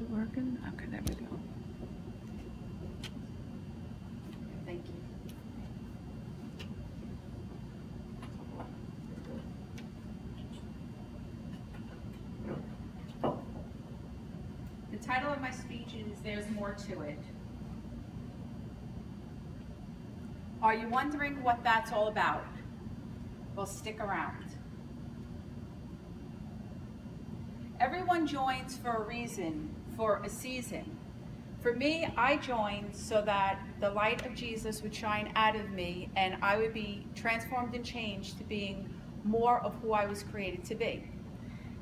Is it working? Okay, there we go. Thank you. The title of my speech is There's More to It. Are you wondering what that's all about? Well, stick around. Everyone joins for a reason, for a season. For me, I joined so that the light of Jesus would shine out of me and I would be transformed and changed to being more of who I was created to be.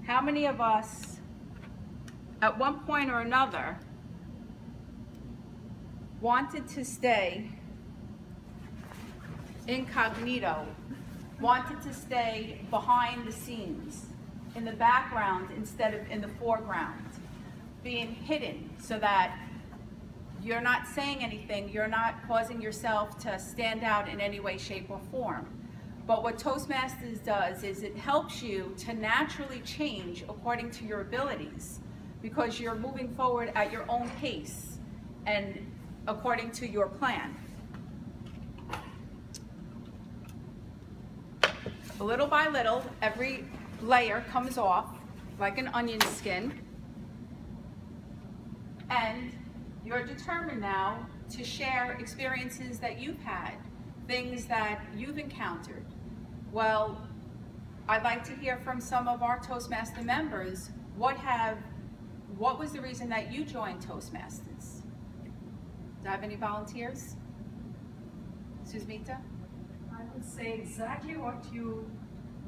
How many of us, at one point or another, wanted to stay incognito, wanted to stay behind the scenes, in the background instead of in the foreground, being hidden so that you're not saying anything, you're not causing yourself to stand out in any way, shape, or form. But what Toastmasters does is it helps you to naturally change according to your abilities, because you're moving forward at your own pace and according to your plan. Little by little, every layer comes off like an onion skin, and you're determined now to share experiences that you've had, things that you've encountered. Well, I'd like to hear from some of our Toastmaster members. What was the reason that you joined Toastmasters? Do I have any volunteers? Susmita? I would say exactly what you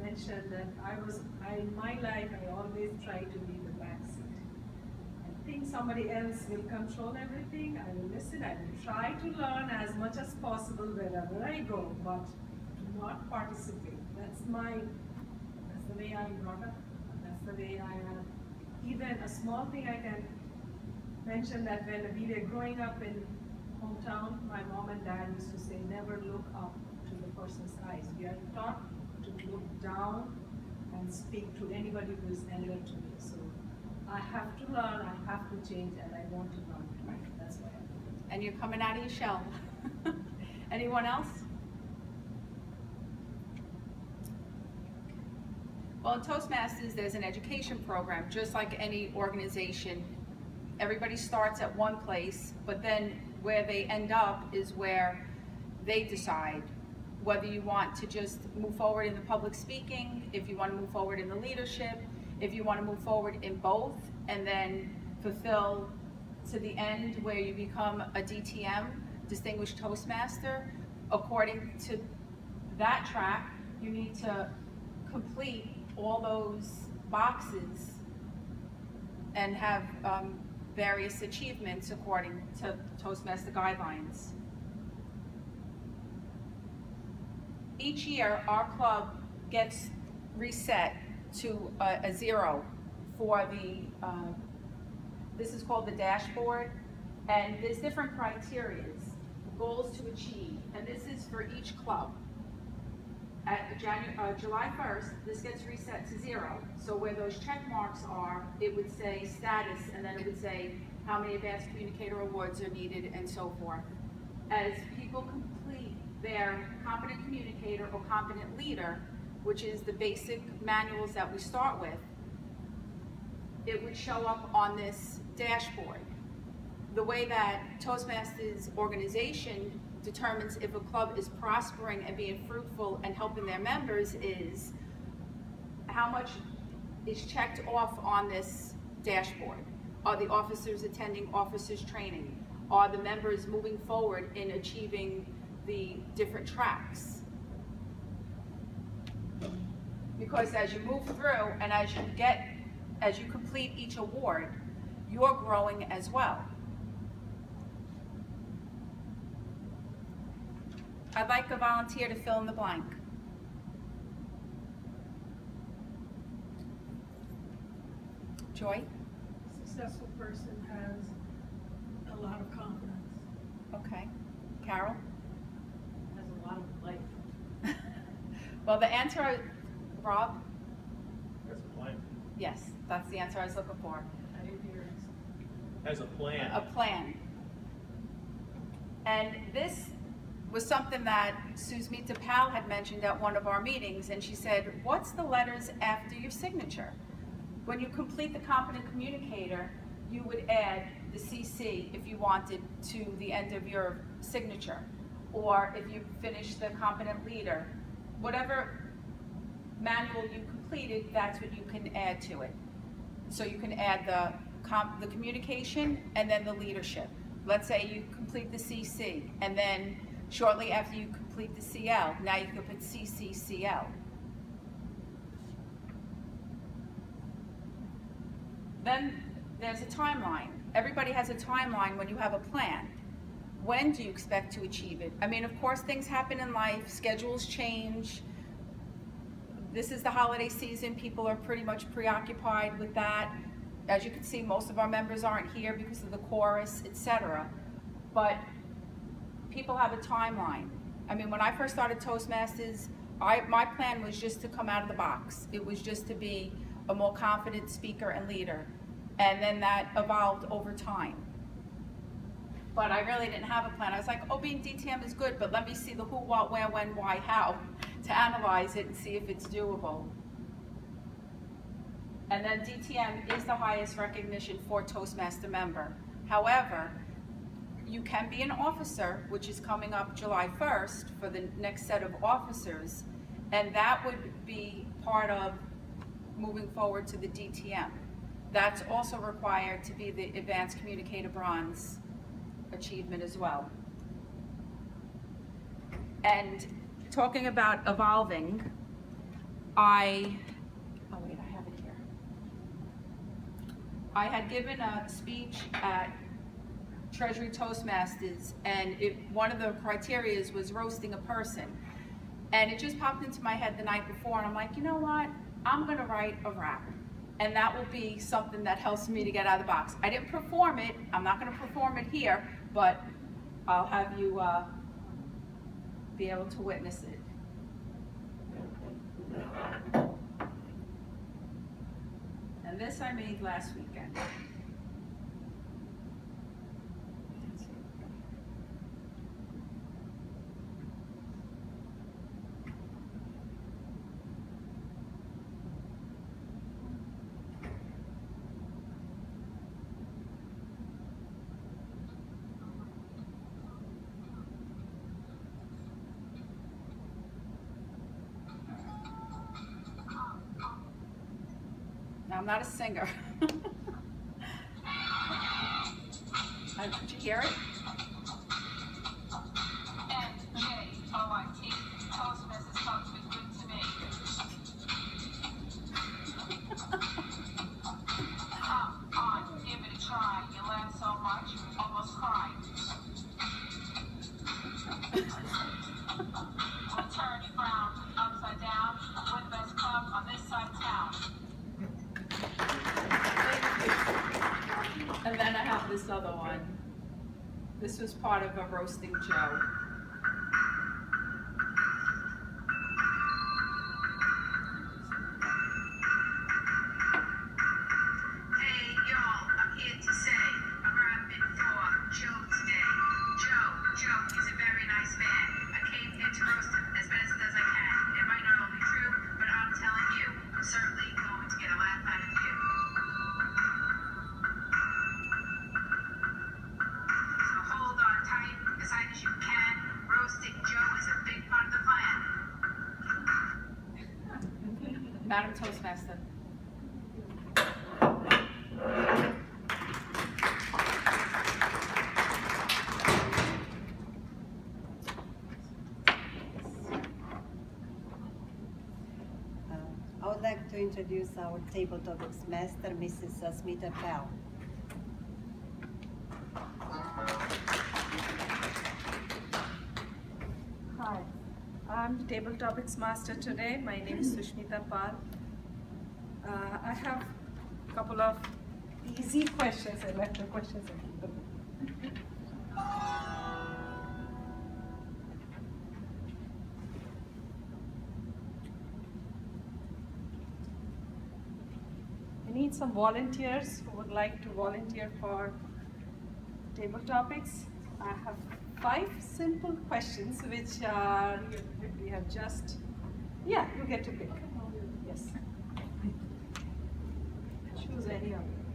mentioned, that in my life, I always try to be the backseat. I think somebody else will control everything. I will listen, I will try to learn as much as possible wherever I go, but do not participate. That's the way I'm brought up. That's the way I am. Even a small thing I can mention, that when we were growing up in hometown, my mom and dad used to say, never look up to the person's eyes. We are taught to look down and speak to anybody who is elder to me. So I have to learn, I have to change, and I want to learn. That's why I'm doing it. And you're coming out of your shell. Anyone else? Well, in Toastmasters, there's an education program, just like any organization. Everybody starts at one place, but then where they end up is where they decide whether you want to just move forward in the public speaking, if you want to move forward in the leadership, if you want to move forward in both, and then fulfill to the end where you become a DTM, Distinguished Toastmaster. According to that track, you need to complete all those boxes and have various achievements according to Toastmaster guidelines. Each year, our club gets reset to a 0 for the, this is called the dashboard, and there's different criteria, goals to achieve, and this is for each club. At July 1st, this gets reset to 0. So where those check marks are, it would say status, and then it would say how many advanced communicator awards are needed, and so forth. As people complete their competent communicator or competent leader, which is the basic manuals that we start with, it would show up on this dashboard. The way that Toastmasters organization determines if a club is prospering and being fruitful and helping their members is how much is checked off on this dashboard. Are the officers attending officers training? Are the members moving forward in achieving the different tracks? Because as you move through and as you complete each award, you're growing as well. I'd like a volunteer to fill in the blank. Joy? A successful person has a lot of confidence. Okay. Carol? Has a lot of life. Well, the answer, Rob? That's a blank. Yes, that's the answer I was looking for. I didn't hear As a plan. A plan. And this was something that Susmita Pal had mentioned at one of our meetings, and she said, what's the letters after your signature? When you complete the competent communicator, you would add the CC if you wanted to the end of your signature, or if you finish the competent leader, whatever manual you completed, that's what you can add to it. So you can add the communication and then the leadership. Let's say you complete the CC, and then shortly after you complete the CL, now you can put CCCL. Then there's a timeline. Everybody has a timeline when you have a plan. When do you expect to achieve it? I mean, of course, things happen in life, schedules change. This is the holiday season, people are pretty much preoccupied with that. As you can see, most of our members aren't here because of the chorus, etc. But people have a timeline. I mean, when I first started Toastmasters, my plan was just to come out of the box. It was just to be a more confident speaker and leader. And then that evolved over time. But I really didn't have a plan. I was like, oh, being DTM is good, but let me see the who, what, where, when, why, how, to analyze it and see if it's doable. And then DTM is the highest recognition for Toastmaster member. However, you can be an officer, which is coming up July 1st for the next set of officers, and that would be part of moving forward to the DTM. That's also required to be the Advanced Communicator Bronze achievement as well. And talking about evolving, I have it here. I had given a speech at Treasury Toastmasters, and one of the criteria was roasting a person. And it just popped into my head the night before, and I'm like, you know what? I'm gonna write a rap. And that will be something that helps me to get out of the box. I didn't perform it, I'm not gonna perform it here, but I'll have you be able to witness it. And this I made last weekend. Now, I'm not a singer. Did you hear it? N-J-O-I-T. Toastmasters talk to me good to me. Come on, give it a try. You laugh so much, almost cry. We'll turn your frown upside down. We're the best club on this side of town. And then I have this other one. This was part of a Roasting Joe. Hey, y'all, I'm here to say I'm rapping for Joe today. Joe is a very nice man. I came here to roast him as best as I can. It might not all be true, but I'm telling you, I'm certainly going to get a laugh out of you. So hold on tight, as tight as you can. Roasting Joe is a big part of the plan. Madam Toastmaster. I would like to introduce our table topics master, Mrs. Susmita Pal. Hi, I'm the table topics master today. My name is Sushmita Pal. I have a couple of easy questions. I like the questions. I need some volunteers who would like to volunteer for table topics. I have 5 simple questions which we have just, yeah, you get to pick. Yes. Choose any of them.